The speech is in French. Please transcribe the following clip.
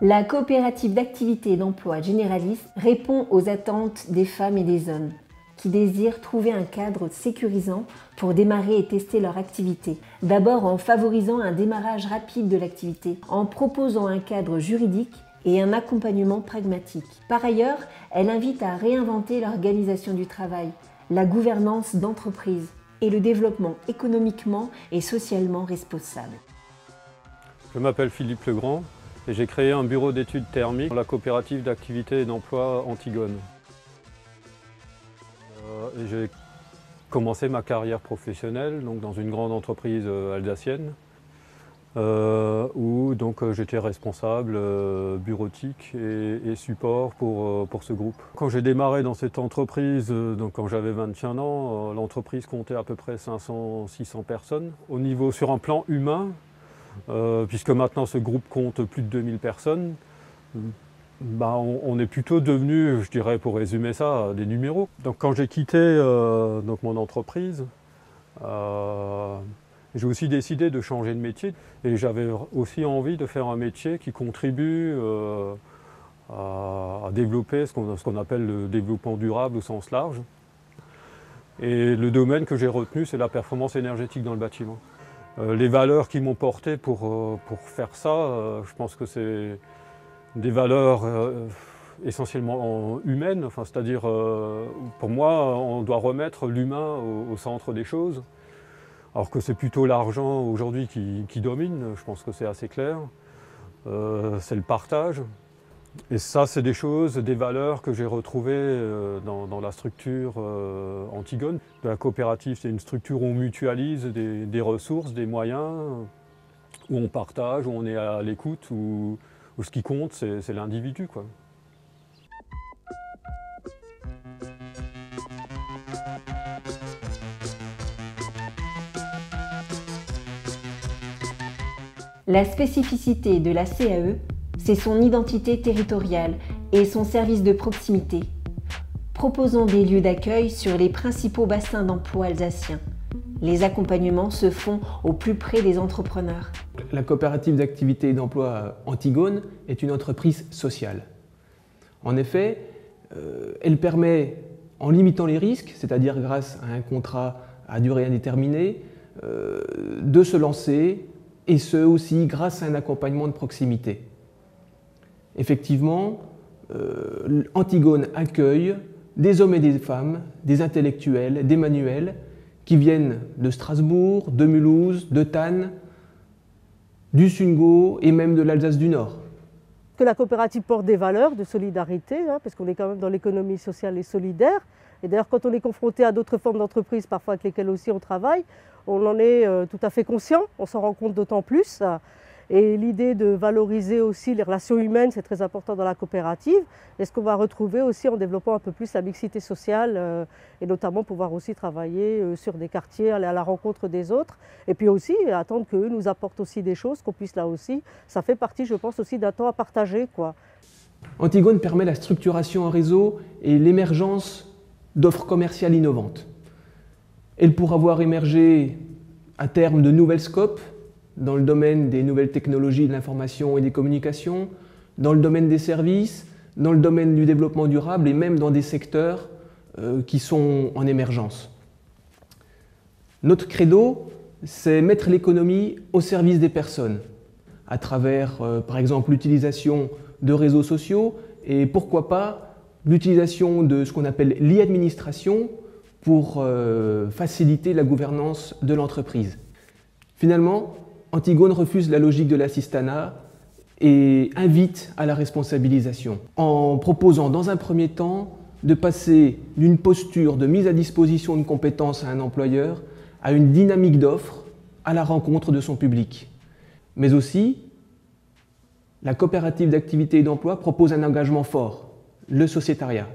La coopérative d'activité et d'emploi généraliste répond aux attentes des femmes et des hommes qui désirent trouver un cadre sécurisant pour démarrer et tester leur activité. D'abord en favorisant un démarrage rapide de l'activité, en proposant un cadre juridique et un accompagnement pragmatique. Par ailleurs, elle invite à réinventer l'organisation du travail, la gouvernance d'entreprise et le développement économiquement et socialement responsable. Je m'appelle Philippe Legrand et j'ai créé un bureau d'études thermiques pour la coopérative d'activité et d'emploi Antigone. J'ai commencé ma carrière professionnelle donc, dans une grande entreprise alsacienne où j'étais responsable bureautique et support pour ce groupe. Quand j'ai démarré dans cette entreprise, quand j'avais 21 ans, l'entreprise comptait à peu près 500-600 personnes. Au niveau sur un plan humain, puisque maintenant ce groupe compte plus de 2000 personnes, on est plutôt devenu, je dirais pour résumer ça, des numéros. Donc quand j'ai quitté mon entreprise, j'ai aussi décidé de changer de métier et j'avais aussi envie de faire un métier qui contribue à développer ce qu'on appelle le développement durable au sens large. Et le domaine que j'ai retenu, c'est la performance énergétique dans le bâtiment. Les valeurs qui m'ont porté pour faire ça, je pense que c'est des valeurs essentiellement humaines, c'est-à-dire pour moi on doit remettre l'humain au centre des choses, alors que c'est plutôt l'argent aujourd'hui qui domine, je pense que c'est assez clair, c'est le partage. Et ça c'est des choses, des valeurs que j'ai retrouvées dans la structure Antigone. La coopérative c'est une structure où on mutualise des ressources, des moyens, où on partage, où on est à l'écoute, où ce qui compte, c'est l'individu, quoi. La spécificité de la CAE, c'est son identité territoriale et son service de proximité, proposant des lieux d'accueil sur les principaux bassins d'emploi alsaciens. Les accompagnements se font au plus près des entrepreneurs. La coopérative d'activité et d'emploi Antigone est une entreprise sociale. En effet, elle permet, en limitant les risques, c'est-à-dire grâce à un contrat à durée indéterminée, de se lancer, et ce aussi grâce à un accompagnement de proximité. Effectivement, Antigone accueille des hommes et des femmes, des intellectuels, des manuels, qui viennent de Strasbourg, de Mulhouse, de Thann, du Sungo et même de l'Alsace du Nord. Que la coopérative porte des valeurs de solidarité, parce qu'on est quand même dans l'économie sociale et solidaire. Et d'ailleurs, quand on est confronté à d'autres formes d'entreprises, parfois avec lesquelles aussi on travaille, on en est tout à fait conscient, on s'en rend compte d'autant plus. Et l'idée de valoriser aussi les relations humaines, c'est très important dans la coopérative. Et ce qu'on va retrouver aussi en développant un peu plus la mixité sociale et notamment pouvoir aussi travailler sur des quartiers, aller à la rencontre des autres. Et puis aussi attendre qu'eux nous apportent aussi des choses, qu'on puisse là aussi. Ça fait partie, je pense, aussi d'un temps à partager, quoi. Antigone permet la structuration en réseau et l'émergence d'offres commerciales innovantes. Elle pourra voir émerger à terme de nouvelles scopes dans le domaine des nouvelles technologies de l'information et des communications, dans le domaine des services, dans le domaine du développement durable et même dans des secteurs qui sont en émergence. Notre credo, c'est mettre l'économie au service des personnes, à travers, par exemple, l'utilisation de réseaux sociaux et pourquoi pas l'utilisation de ce qu'on appelle l'e-administration pour faciliter la gouvernance de l'entreprise. Finalement, Antigone refuse la logique de l'assistanat et invite à la responsabilisation, en proposant dans un premier temps de passer d'une posture de mise à disposition de compétences à un employeur à une dynamique d'offre à la rencontre de son public. Mais aussi, la coopérative d'activité et d'emploi propose un engagement fort, le sociétariat.